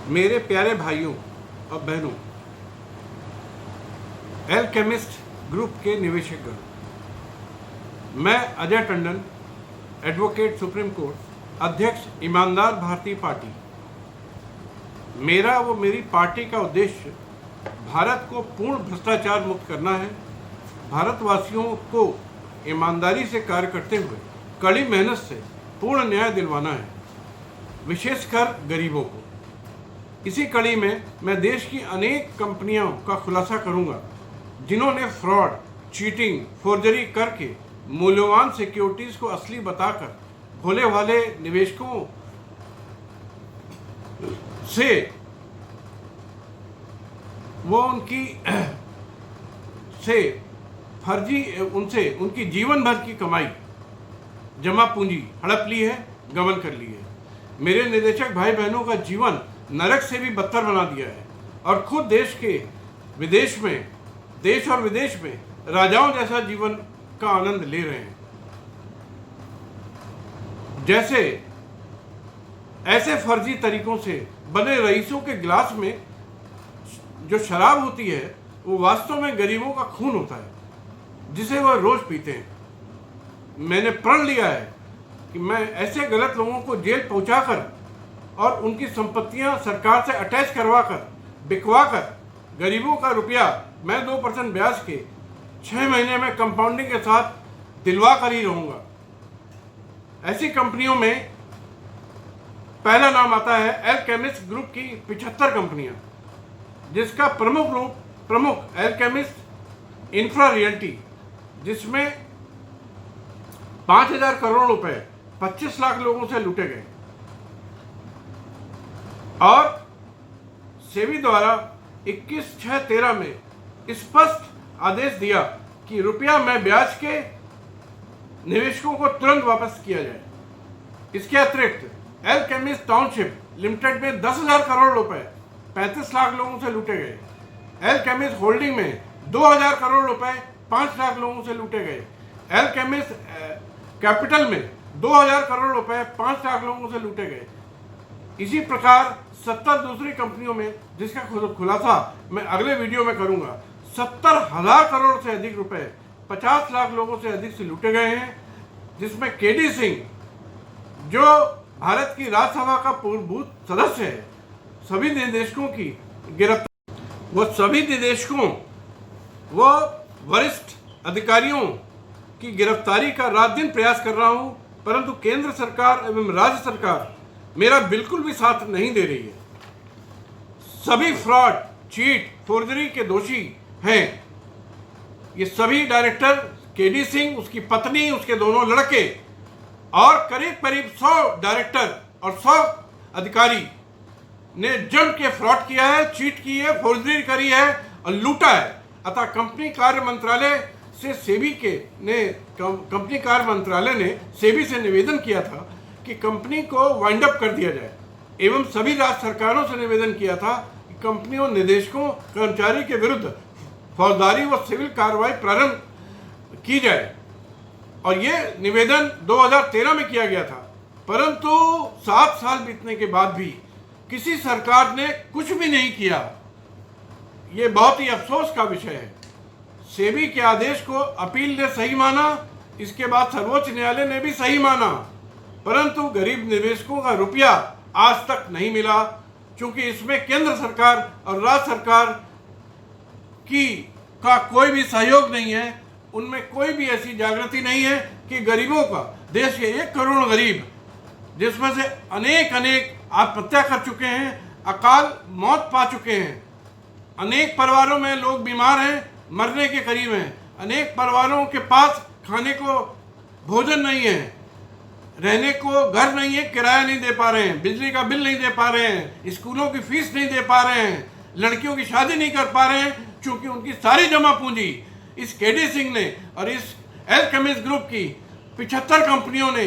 मेरे प्यारे भाइयों और बहनों, एल्केमिस्ट ग्रुप के निवेशकगण, मैं Ajay Tandon, advocate supreme court, अध्यक्ष ईमानदार भारतीय पार्टी। मेरा व मेरी पार्टी का उद्देश्य भारत को पूर्ण भ्रष्टाचार मुक्त करना है। भारतवासियों को ईमानदारी से कार्य करते हुए कड़ी मेहनत से पूर्ण न्याय दिलवाना है, विशेषकर गरीबों को। इसी कड़ी में मैं देश की अनेक कंपनियों का खुलासा करूंगा जिन्होंने फ्रॉड, चीटिंग, फोर्जरी करके मूल्यवान सिक्योरिटीज को असली बताकर भोले भाले निवेशकों से उनकी जीवन भर की कमाई, जमा पूंजी हड़प ली है, गबन कर ली है। मेरे निदेशक भाई बहनों का जीवन नरक से भी बदतर बना दिया है और खुद देश और विदेश में राजाओं जैसा जीवन का आनंद ले रहे हैं। ऐसे फर्जी तरीकों से बने रईसों के गिलास में जो शराब होती है वो वास्तव में गरीबों का खून होता है, जिसे वह रोज पीते हैं। मैंने प्रण लिया है कि मैं ऐसे गलत लोगों को जेल पहुंचाकर और उनकी संपत्तियां सरकार से अटैच करवाकर, बिकवाकर गरीबों का रुपया मैं 2% ब्याज के 6 महीने में कंपाउंडिंग के साथ दिलवा कर ही रहूंगा। ऐसी कंपनियों में पहला नाम आता है एल्केमिस्ट ग्रुप की 75 कंपनियां, जिसका प्रमुख एल्केमिस्ट इंफ्रा रियल्टी, जिसमें 5,000 करोड़ रुपए 25 लाख लोगों से लूटे गए और सेबी द्वारा 21/6/13 में स्पष्ट आदेश दिया कि रुपया में ब्याज के निवेशकों को तुरंत वापस किया जाए। इसके अतिरिक्त एल्केमिस्ट टाउनशिप लिमिटेड में 10,000 करोड़ रुपए 35 लाख लोगों से लूटे गए। एल्केमिस्ट होल्डिंग में 2,000 करोड़ रुपए 5 लाख लोगों से लूटे गए। एल्केमिस्ट कैपिटल में 2,000 करोड़ रुपए 5 लाख लोगों से लूटे गए। इसी प्रकार 70 दूसरी कंपनियों में, जिसका खुलासा मैं अगले वीडियो में करूंगा, 70,000 करोड़ से अधिक रुपए 50 लाख लोगों से अधिक से लूटे गए हैं, जिसमें केडी सिंह, जो भारत की राज्यसभा का पूर्वभूत सदस्य है, सभी निदेशकों की व वरिष्ठ अधिकारियों की गिरफ्तारी का रात दिन प्रयास कर रहा हूं, परंतु केंद्र सरकार एवं राज्य सरकार मेरा बिल्कुल भी साथ नहीं दे रही है। सभी फ्रॉड, चीट, फोर्जरी के दोषी हैं ये सभी डायरेक्टर, केडी सिंह, उसकी पत्नी, उसके दोनों लड़के और करीब 100 डायरेक्टर और 100 अधिकारी ने जम के फ्रॉड किया है, चीट की है, फोर्जरी करी है और लूटा है। अतः कंपनी कार्य मंत्रालय ने सेबी से निवेदन किया था कि कंपनी को वाइंड अप कर दिया जाए एवं सभी राज्य सरकारों से निवेदन किया था कि कंपनियों, निदेशकों, कर्मचारी के विरुद्ध फौजदारी व सिविल कार्रवाई प्रारंभ की जाए। और ये निवेदन 2013 में किया गया था, परंतु 7 साल बीतने के बाद भी किसी सरकार ने कुछ भी नहीं किया। ये बहुत ही अफसोस का विषय है। सेबी के आदेश को अपील ने सही माना, इसके बाद सर्वोच्च न्यायालय ने भी सही माना, परंतु गरीब निवेशकों का रुपया आज तक नहीं मिला, क्योंकि इसमें केंद्र सरकार और राज्य सरकार का कोई भी सहयोग नहीं है। उनमें कोई भी ऐसी जागृति नहीं है कि गरीबों का, देश के 1 करोड़ गरीब, जिसमें से अनेक आत्महत्या कर चुके हैं, अकाल मौत पा चुके हैं, अनेक परिवारों में लोग बीमार हैं, मरने के करीब हैं, अनेक परिवारों के पास खाने को भोजन नहीं है, रहने को घर नहीं है, किराया नहीं दे पा रहे हैं, बिजली का बिल नहीं दे पा रहे हैं, स्कूलों की फीस नहीं दे पा रहे हैं, लड़कियों की शादी नहीं कर पा रहे हैं, क्योंकि उनकी सारी जमा पूंजी इस केडी सिंह ने और इस एल्केमिस्ट ग्रुप की 75 कंपनियों ने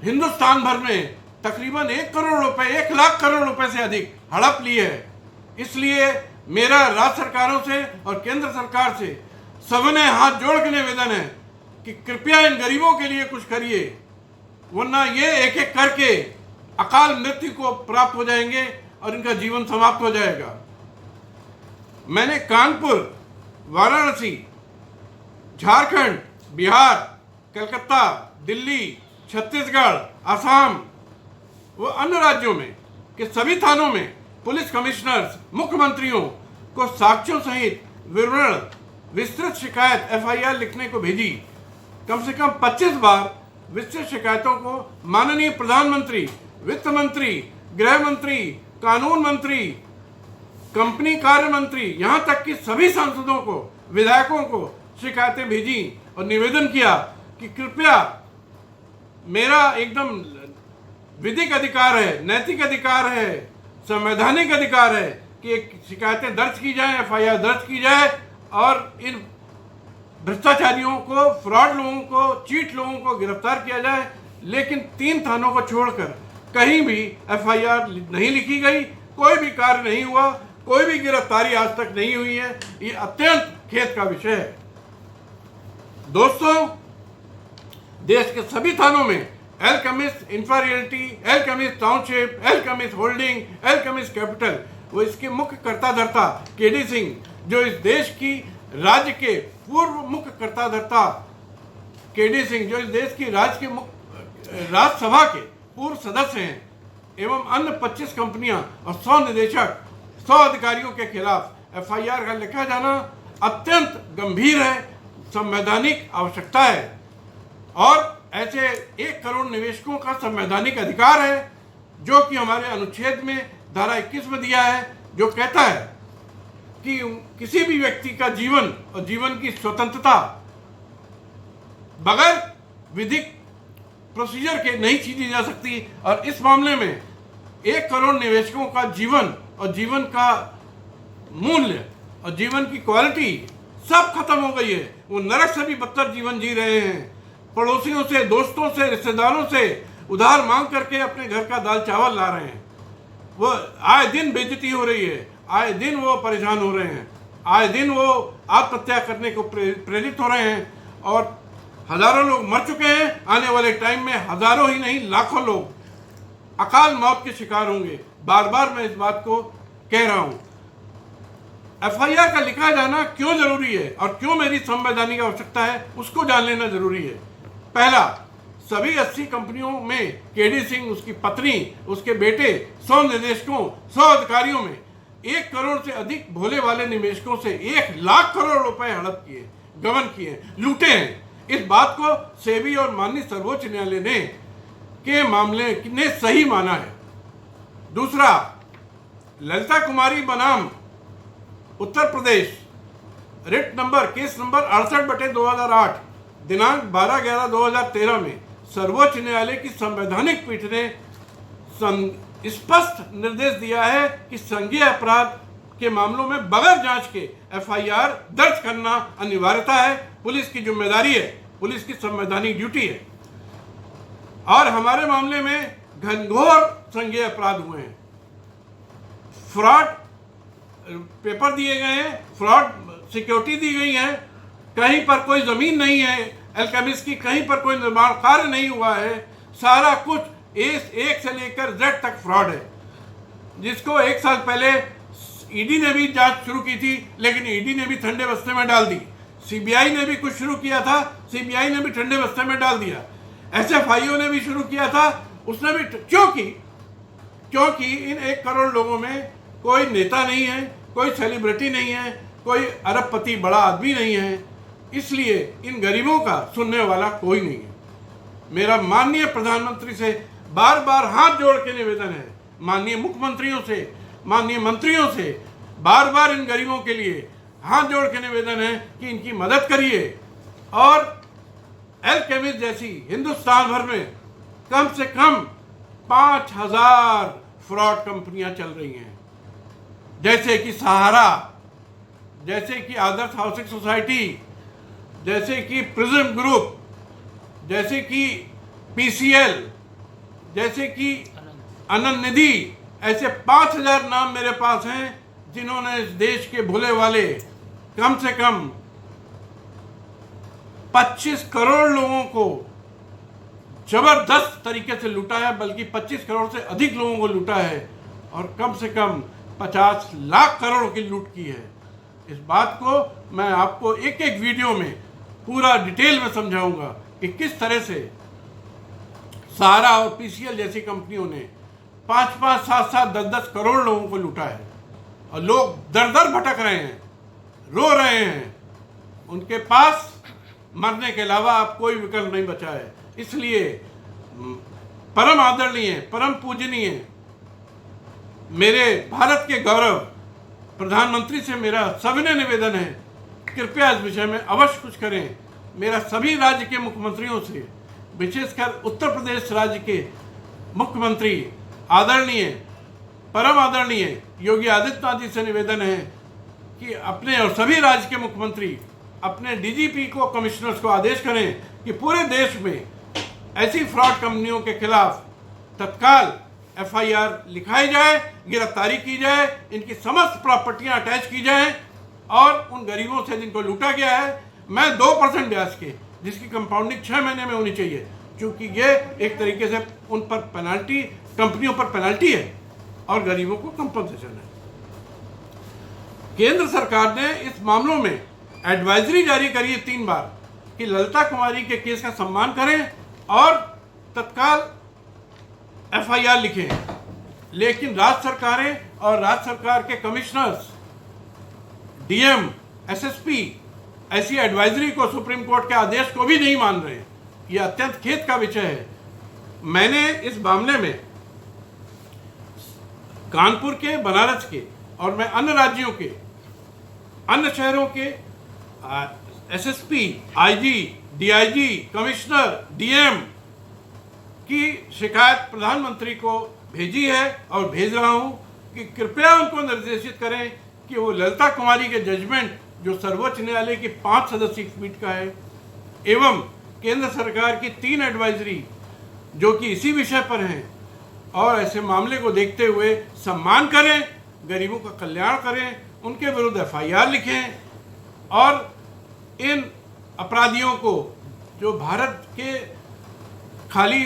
हिंदुस्तान भर में तकरीबन 1 करोड़ रुपए, 1 लाख करोड़ रुपए से अधिक हड़प ली है। इसलिए मेरा राज्य सरकारों से और केंद्र सरकार से सविनय हाथ जोड़ के निवेदन है कि कृपया इन गरीबों के लिए कुछ करिए, वरना ये एक एक करके अकाल मृत्यु को प्राप्त हो जाएंगे और इनका जीवन समाप्त हो जाएगा। मैंने कानपुर, वाराणसी, झारखंड, बिहार, कलकत्ता, दिल्ली, छत्तीसगढ़, असम व अन्य राज्यों में के सभी थानों में पुलिस कमिश्नर्स, मुख्यमंत्रियों को साक्ष्यों सहित विवरण विस्तृत शिकायत FIR लिखने को भेजी। कम से कम 25 बार विस्तृत शिकायतों को माननीय प्रधानमंत्री, वित्त मंत्री, गृह मंत्री, कानून मंत्री, कंपनी कार्य मंत्री, यहाँ तक कि सभी सांसदों को, विधायकों को शिकायतें भेजी और निवेदन किया कि कृपया, मेरा एकदम विधिक अधिकार है, नैतिक अधिकार है, संवैधानिक अधिकार है कि एक शिकायतें दर्ज की जाए, FIR दर्ज की जाए और इन भ्रष्टाचारियों को, फ्रॉड लोगों को, चीट लोगों को गिरफ्तार किया जाए। लेकिन 3 थानों को छोड़कर कहीं भी FIR नहीं लिखी गई, कोई भी कार्य नहीं हुआ, कोई भी गिरफ्तारी आज तक नहीं हुई है। ये अत्यंत खेद का विषय है। दोस्तों, देश के सभी थानों में alchemist infra realty, alchemist township, alchemist holding, alchemist capital, वो इसके मुख्य कर्ता धर्ता KD सिंह, जो इस देश की राज्य के पूर्व मुख्य कर्ता धर्ता KD सिंह, जो इस देश की राज्यसभा के पूर्व सदस्य हैं, एवं अन्य 25 कंपनियां और 100 निदेशक, 100 अधिकारियों के खिलाफ FIR का लिखा जाना अत्यंत गंभीर है, संवैधानिक आवश्यकता है और ऐसे 1 करोड़ निवेशकों का संवैधानिक अधिकार है, जो कि हमारे अनुच्छेद में धारा 21 में दिया है, जो कहता है कि किसी भी व्यक्ति का जीवन और जीवन की स्वतंत्रता बगैर विधिक प्रोसीजर के नहीं छीनी जा सकती। और इस मामले में 1 करोड़ निवेशकों का जीवन और जीवन का मूल्य और जीवन की क्वालिटी सब खत्म हो गई है। वो नरक से भी बदतर जीवन जी रहे हैं। पड़ोसियों से, दोस्तों से, रिश्तेदारों से उधार मांग करके अपने घर का दाल चावल ला रहे हैं। वो आए दिन बेइज्जती हो रही है, आए दिन वो परेशान हो रहे हैं, आए दिन वो आत्महत्या करने को प्रेरित हो रहे हैं और हजारों लोग मर चुके हैं। आने वाले टाइम में हजारों ही नहीं, लाखों लोग अकाल मौत के शिकार होंगे। बार बार मैं इस बात को कह रहा हूं। FIR का लिखा जाना क्यों जरूरी है और क्यों मेरी संवैधानिक आवश्यकता है, उसको जान लेना जरूरी है। पहला, सभी 80 कंपनियों में KD सिंह, उसकी पत्नी, उसके बेटे, 100 निदेशकों, 100 अधिकारियों में 1 करोड़ से अधिक भोले वाले निवेशकों से 1 लाख करोड़ रुपए हड़प किए, गबन किए, लूटे हैं। इस बात को सेबी और माननीय सर्वोच्च न्यायालय ने के मामले ने सही माना है। दूसरा, ललिता कुमारी बनाम Uttar Pradesh, writ number, case number 68/2008, दिनांक 12/11/2013 में सर्वोच्च न्यायालय की संवैधानिक पीठ ने स्पष्ट निर्देश दिया है कि संज्ञेय अपराध के मामलों में बगैर जांच के FIR दर्ज करना अनिवार्यता है, पुलिस की जिम्मेदारी है, पुलिस की संवैधानिक ड्यूटी है। और हमारे मामले में घनघोर संज्ञेय अपराध हुए हैं। फ्रॉड पेपर दिए गए हैं, फ्रॉड सिक्योरिटी दी गई है, कहीं पर कोई जमीन नहीं है एल्केमिस्ट की, कहीं पर कोई निर्माण कार्य नहीं हुआ है, सारा कुछ एक से लेकर Z तक फ्रॉड है, जिसको 1 साल पहले ED ने भी जांच शुरू की थी, लेकिन ED ने भी ठंडे बस्ते में डाल दी। CBI ने भी कुछ शुरू किया था, CBI ने भी ठंडे बस्ते में डाल दिया। SFIO ने भी शुरू किया था, उसने भी, क्योंकि इन 1 करोड़ लोगों में कोई नेता नहीं है, कोई सेलिब्रिटी नहीं है, कोई अरबपति बड़ा आदमी नहीं है, इसलिए इन गरीबों का सुनने वाला कोई नहीं है। मेरा माननीय प्रधानमंत्री से बार बार हाथ जोड़ के निवेदन है, माननीय मुख्यमंत्रियों से, माननीय मंत्रियों से बार बार इन गरीबों के लिए हाथ जोड़ के निवेदन है कि इनकी मदद करिए। और एल्केमिस्ट जैसी हिंदुस्तान भर में कम से कम 5000 फ्रॉड कंपनियां चल रही हैं, जैसे कि सहारा, जैसे कि आदर्श हाउसिंग सोसाइटी, जैसे कि प्रिज्म ग्रुप, जैसे कि PCL, जैसे कि अनंत निधि। ऐसे 5000 नाम मेरे पास हैं जिन्होंने इस देश के भोले वाले कम से कम 25 करोड़ लोगों को जबरदस्त तरीके से लूटा है, बल्कि 25 करोड़ से अधिक लोगों को लूटा है। और कम से कम 50 लाख करोड़ की लूट की है। इस बात को मैं आपको एक एक वीडियो में पूरा डिटेल में समझाऊंगा कि किस तरह से सहारा और पीसीएल जैसी कंपनियों ने 5-5, 7-7, 10-10 करोड़ लोगों को लूटा है और लोग दर दर भटक रहे हैं, रो रहे हैं। उनके पास मरने के अलावा अब कोई विकल्प नहीं बचा है। इसलिए परम आदरणीय, परम पूजनीय मेरे भारत के गौरव प्रधानमंत्री से मेरा सविनय निवेदन है, कृपया इस विषय में अवश्य कुछ करें। मेरा सभी राज्य के मुख्यमंत्रियों से, विशेषकर उत्तर प्रदेश राज्य के मुख्यमंत्री आदरणीय, परम आदरणीय योगी आदित्यनाथ जी से निवेदन है कि अपने और सभी राज्य के मुख्यमंत्री अपने डीजीपी को, कमिश्नर्स को आदेश करें कि पूरे देश में ऐसी फ्रॉड कंपनियों के खिलाफ तत्काल एफआईआर लिखाई जाए, गिरफ्तारी की जाए, इनकी समस्त प्रॉपर्टियां अटैच की जाएं और उन गरीबों से जिनको लूटा गया है, मैं 2% ब्याज के, जिसकी कंपाउंडिंग 6 महीने में होनी चाहिए, क्योंकि ये एक तरीके से उन पर पेनल्टी, कंपनियों पर पेनल्टी है और गरीबों को कंपनसेशन है। केंद्र सरकार ने इस मामलों में एडवाइजरी जारी करी है 3 बार कि ललिता कुमारी के केस का सम्मान करें और तत्काल एफआईआर लिखें। लेकिन राज्य सरकारें और राज्य सरकार के कमिश्नर्स, डीएम, एसएसपी ऐसी एडवाइजरी को, सुप्रीम कोर्ट के आदेश को भी नहीं मान रहे। यह अत्यंत खेद का विषय है। मैंने इस मामले में कानपुर के, बनारस के और मैं अन्य राज्यों के, अन्य शहरों के SSP, IG, DIG, commissioner, DM की शिकायत प्रधानमंत्री को भेजी है और भेज रहा हूं कि कृपया उनको निर्देशित करें कि वो ललिता कुमारी के जजमेंट, जो सर्वोच्च न्यायालय की 5 सदस्यीय पीठ का है, एवं केंद्र सरकार की 3 एडवाइजरी जो कि इसी विषय पर हैं, और ऐसे मामले को देखते हुए सम्मान करें, गरीबों का कल्याण करें, उनके विरुद्ध एफआईआर लिखें और इन अपराधियों को, जो भारत के खाली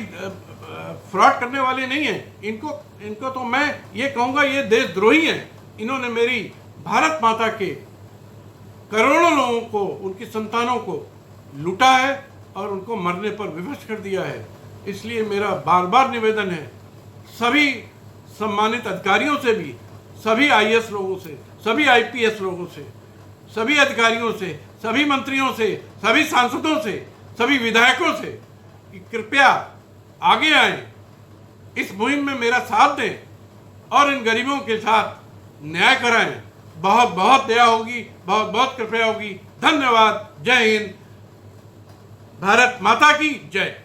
फ्रॉड करने वाले नहीं हैं, इनको तो मैं ये कहूँगा ये देशद्रोही हैं। इन्होंने मेरी भारत माता के करोड़ों लोगों को, उनकी संतानों को लूटा है और उनको मरने पर विवश कर दिया है। इसलिए मेरा बार बार निवेदन है सभी सम्मानित अधिकारियों से भी, सभी आईएएस लोगों से, सभी आईपीएस लोगों से, सभी अधिकारियों से, सभी मंत्रियों से, सभी सांसदों से, सभी विधायकों से कि कृपया आगे आएं, इस मुहिम में मेरा साथ दें और इन गरीबों के साथ न्याय कराएं। बहुत बहुत दया होगी, बहुत बहुत कृपया होगी। धन्यवाद। जय हिंद। भारत माता की जय।